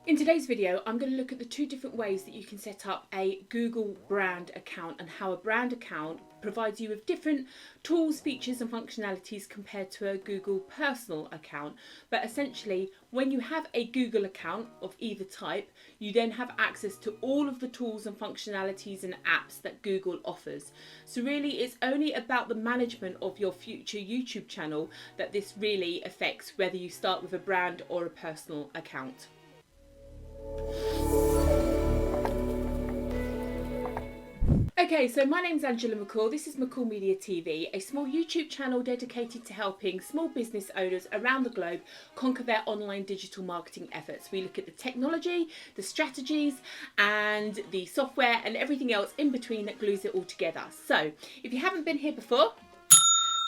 In today's video, I'm going to look at the two different ways that you can set up a Google brand account and how a brand account provides you with different tools, features and functionalities compared to a Google personal account. But essentially, when you have a Google account of either type, you then have access to all of the tools and functionalities and apps that Google offers. So really, it's only about the management of your future YouTube channel that this really affects whether you start with a brand or a personal account. Okay, so my name's Angela McCall. This is McCall Media TV, a small YouTube channel dedicated to helping small business owners around the globe conquer their online digital marketing efforts. We look at the technology, the strategies, and the software and everything else in between that glues it all together. So, if you haven't been here before,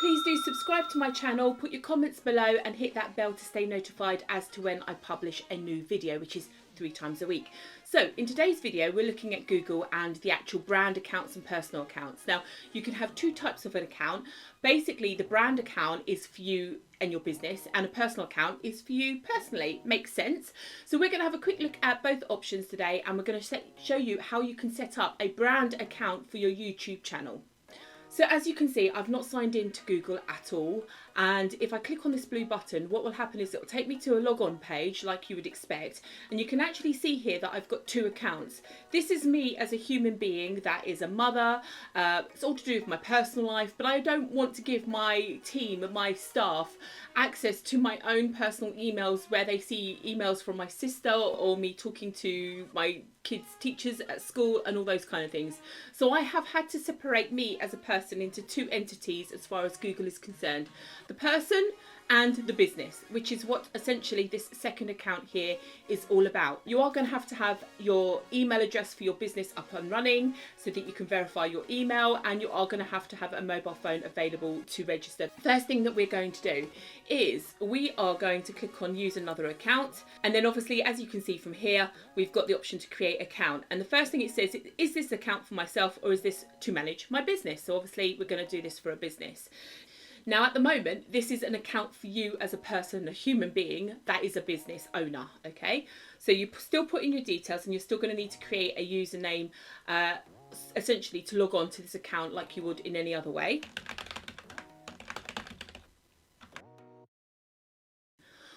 please do subscribe to my channel, put your comments below and hit that bell to stay notified as to when I publish a new video, which is 3 times a week. So in today's video, we're looking at Google and the actual brand accounts and personal accounts. Now, you can have two types of an account. Basically, the brand account is for you and your business, and a personal account is for you personally. Makes sense? So we're going to have a quick look at both options today, and we're going to show you how you can set up a brand account for your YouTube channel. So as you can see, I've not signed in to Google at all, and if I click on this blue button, what will happen is it will take me to a log-on page like you would expect, and you can actually see here that I've got two accounts. This is me as a human being that is a mother. It's all to do with my personal life, but I don't want to give my team and my staff access to my own personal emails where they see emails from my sister or me talking to my kids' teachers at school and all those kind of things. So I have had to separate me as a person into two entities as far as Google is concerned. The person and the business, which is what essentially this second account here is all about. You are going to have your email address for your business up and running so that you can verify your email, and you are going to have a mobile phone available to register. First thing that we're going to do is we are going to click on use another account, and then obviously, as you can see from here, we've got the option to create account, and the first thing it says is this account for myself or is this to manage my business? So obviously we're going to do this for a business. Now at the moment, this is an account for you as a person, a human being that is a business owner, okay? So you still put in your details, and you're still going to need to create a username essentially to log on to this account like you would in any other way.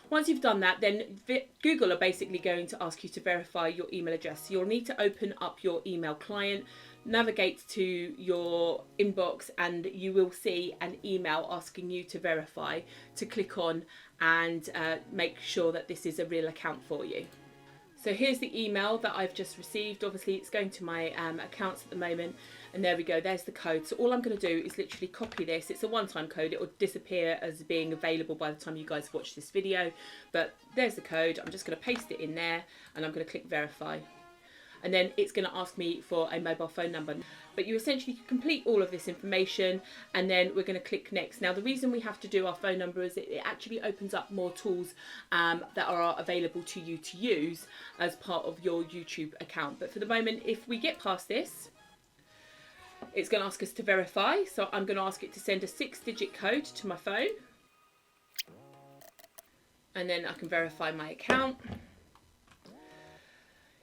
Once you've done that, then Google are basically going to ask you to verify your email address. So you'll need to open up your email client, navigate to your inbox, and you will see an email asking you to verify, to click on and make sure that this is a real account for you. So here's the email that I've just received. Obviously it's going to my accounts at the moment, and there we go, there's the code. So all I'm going to do is literally copy this. It's a one-time code. It will disappear as being available by the time you guys watch this video, but there's the code. I'm just going to paste it in there, and I'm going to click verify. And then it's going to ask me for a mobile phone number. But you essentially complete all of this information, and then we're going to click next. Now the reason we have to do our phone number is it actually opens up more tools that are available to you to use as part of your YouTube account. But for the moment, if we get past this, it's going to ask us to verify. So I'm going to ask it to send a 6-digit code to my phone, and then I can verify my account.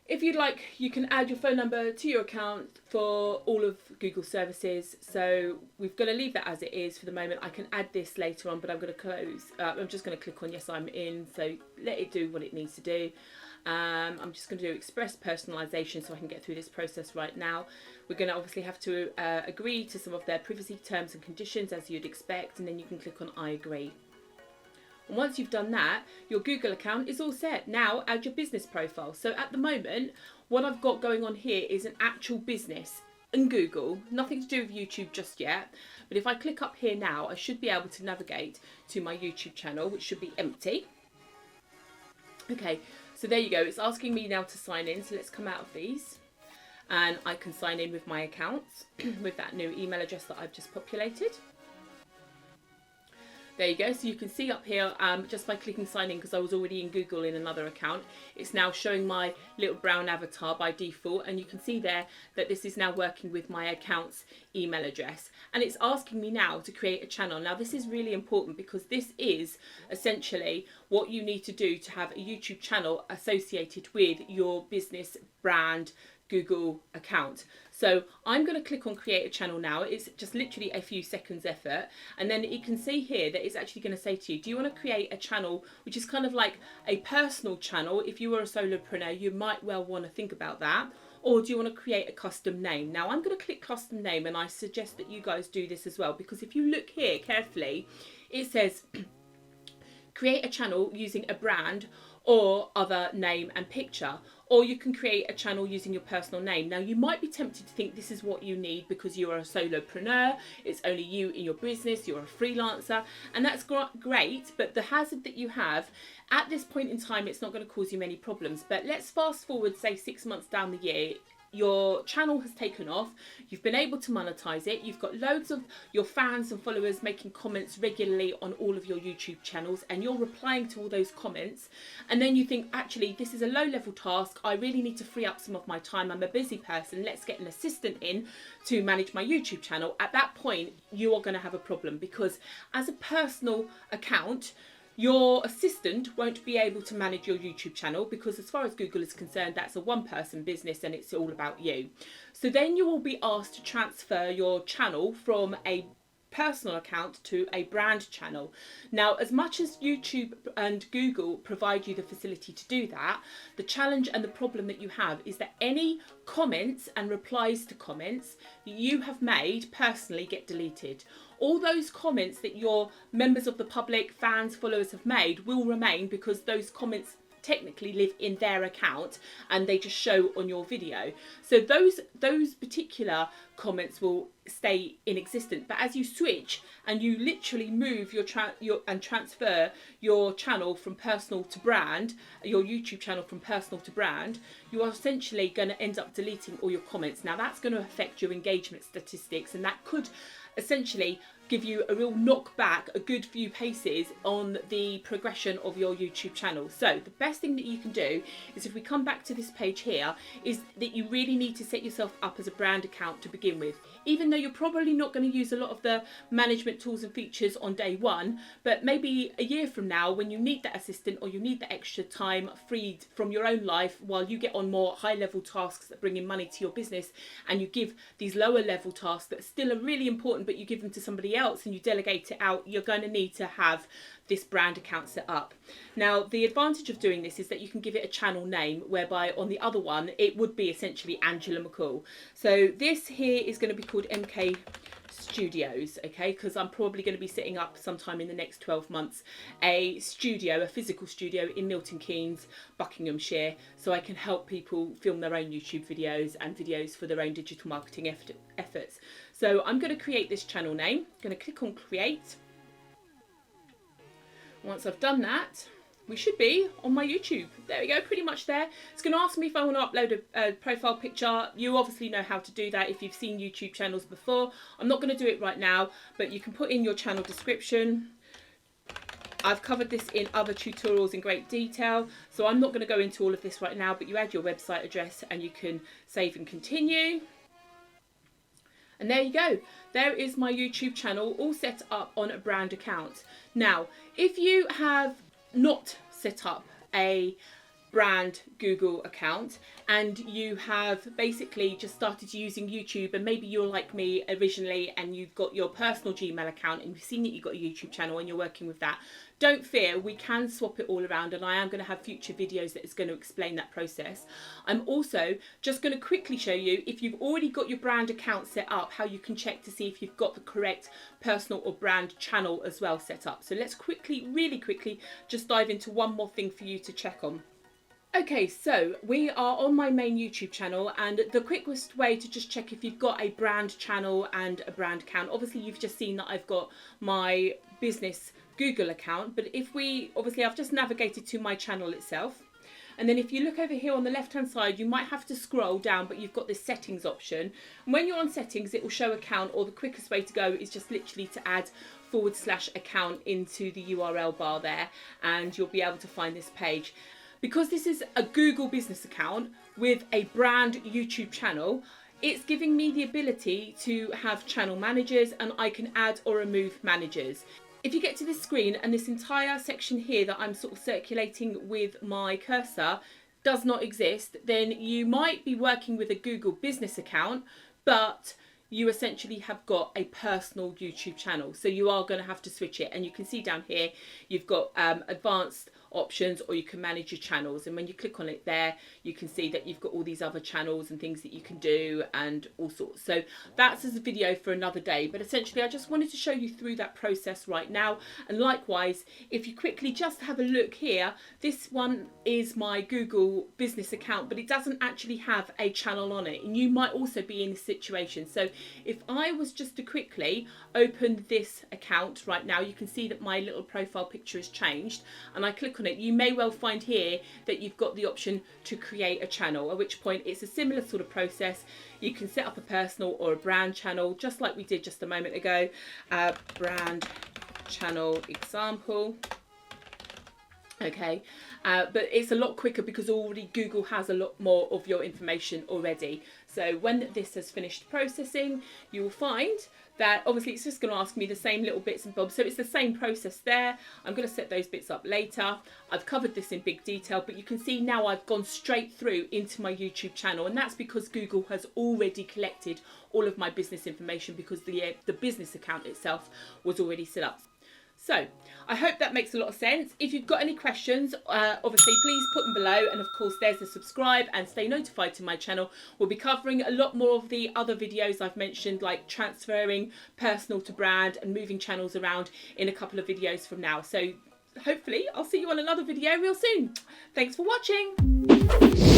If you'd like, you can add your phone number to your account for all of Google services. So we're going to leave that as it is for the moment. I can add this later on, but I'm going to close. I'm just going to click on yes, I'm in. So let it do what it needs to do. I'm just going to do express personalization so I can get through this process right now. We're going to obviously have to agree to some of their privacy terms and conditions as you'd expect, and then you can click on I agree. And once you've done that, your Google account is all set. Now add your business profile. So at the moment, what I've got going on here is an actual business in Google, nothing to do with YouTube just yet. But if I click up here now, I should be able to navigate to my YouTube channel, which should be empty. Okay, so there you go. It's asking me now to sign in. So let's come out of these, and I can sign in with my account with that new email address that I've just populated. There you go. So you can see up here, just by clicking sign in, because I was already in Google in another account, it's now showing my little brown avatar by default. And you can see there that this is now working with my account's email address. And it's asking me now to create a channel. Now this is really important because this is essentially what you need to do to have a YouTube channel associated with your business brand Google account. So I'm going to click on create a channel now. It's just literally a few seconds effort, and then you can see here that it's actually going to say to you, do you want to create a channel which is kind of like a personal channel? If you were a solopreneur, you might well want to think about that. Or do you want to create a custom name? Now I'm going to click custom name, and I suggest that you guys do this as well, because if you look here carefully, it says create a channel using a brand or other name and picture, or you can create a channel using your personal name. Now you might be tempted to think this is what you need because you are a solopreneur, it's only you in your business, you're a freelancer, and that's great, but the hazard that you have at this point in time, it's not going to cause you many problems. But let's fast forward, say 6 months down the year. Your channel has taken off, you've been able to monetize it, you've got loads of your fans and followers making comments regularly on all of your YouTube channels, and you're replying to all those comments, and then you think, actually this is a low level task, I really need to free up some of my time, I'm a busy person, let's get an assistant in to manage my YouTube channel. At that point you are going to have a problem, because as a personal account, your assistant won't be able to manage your YouTube channel, because as far as Google is concerned, that's a one-person business and it's all about you. So then you will be asked to transfer your channel from a personal account to a brand channel. Now, as much as YouTube and Google provide you the facility to do that, the challenge and the problem that you have is that any comments and replies to comments that you have made personally get deleted. All those comments that your members of the public, fans, followers have made will remain, because those comments technically live in their account and they just show on your video. So those particular comments will stay in existence. But as you switch and you literally move and transfer your channel from personal to brand, your YouTube channel from personal to brand, you are essentially going to end up deleting all your comments. Now that's going to affect your engagement statistics, and that could essentially give you a real knockback, a good few paces on the progression of your YouTube channel. So the best thing that you can do is, if we come back to this page here, is that you really need to set yourself up as a brand account to begin with. Even though you're probably not going to use a lot of the management tools and features on day one, but maybe a year from now, when you need that assistant or you need the extra time freed from your own life while you get on more high level tasks that bring in money to your business, and you give these lower level tasks that still are really important, but you give them to somebody else and you delegate it out, you're going to need to have this brand account set up. Now the advantage of doing this is that you can give it a channel name, whereby on the other one it would be essentially Angela McCall. So this here is going to be called MK Studios, okay, because I'm probably going to be setting up sometime in the next 12 months a studio, a physical studio in Milton Keynes, Buckinghamshire, so I can help people film their own YouTube videos and videos for their own digital marketing efforts. So I'm going to create this channel name. I'm going to click on create. Once I've done that, we should be on my YouTube. There we go, pretty much there. It's going to ask me if I want to upload a profile picture. You obviously know how to do that if you've seen YouTube channels before. I'm not going to do it right now, but you can put in your channel description. I've covered this in other tutorials in great detail, so I'm not going to go into all of this right now, but you add your website address and you can save and continue. And there you go. There is my YouTube channel all set up on a brand account. Now, if you have not set up a brand Google account and you have basically just started using YouTube, and maybe you're like me originally and you've got your personal Gmail account and you've seen that you've got a YouTube channel and you're working with that, don't fear, we can swap it all around, and I am going to have future videos that is going to explain that process. I'm also just going to quickly show you, if you've already got your brand account set up, how you can check to see if you've got the correct personal or brand channel as well set up. So let's quickly, really quickly, just dive into one more thing for you to check on. Okay, so we are on my main YouTube channel, and the quickest way to just check if you've got a brand channel and a brand account, obviously you've just seen that I've got my business Google account, but if we, obviously I've just navigated to my channel itself, and then if you look over here on the left hand side, you might have to scroll down, but you've got this settings option, and when you're on settings it will show account, or the quickest way to go is just literally to add /account into the URL bar there, and you'll be able to find this page. Because this is a Google business account with a brand YouTube channel, it's giving me the ability to have channel managers, and I can add or remove managers. If you get to this screen and this entire section here that I'm sort of circulating with my cursor does not exist, then you might be working with a Google business account, but you essentially have got a personal YouTube channel. So you are going to have to switch it. And you can see down here, you've got advanced options, or you can manage your channels, and when you click on it there, you can see that you've got all these other channels and things that you can do and all sorts. So that's as a video for another day, but essentially I just wanted to show you through that process right now. And likewise, if you quickly just have a look here, this one is my Google business account, but it doesn't actually have a channel on it, and you might also be in this situation. So if I was just to quickly open this account right now, you can see that my little profile picture has changed, and I click on it, you may well find here that you've got the option to create a channel, at which point it's a similar sort of process. You can set up a personal or a brand channel, just like we did just a moment ago. Brand channel example. Okay, but it's a lot quicker because already Google has a lot more of your information already. So when this has finished processing, you will find that obviously it's just going to ask me the same little bits and bobs. So it's the same process there. I'm going to set those bits up later. I've covered this in big detail, but you can see now I've gone straight through into my YouTube channel, and that's because Google has already collected all of my business information because the business account itself was already set up. So I hope that makes a lot of sense. If you've got any questions, obviously please put them below, and of course there's the subscribe and stay notified to my channel. We'll be covering a lot more of the other videos I've mentioned, like transferring personal to brand and moving channels around, in a couple of videos from now. So hopefully I'll see you on another video real soon. Thanks for watching.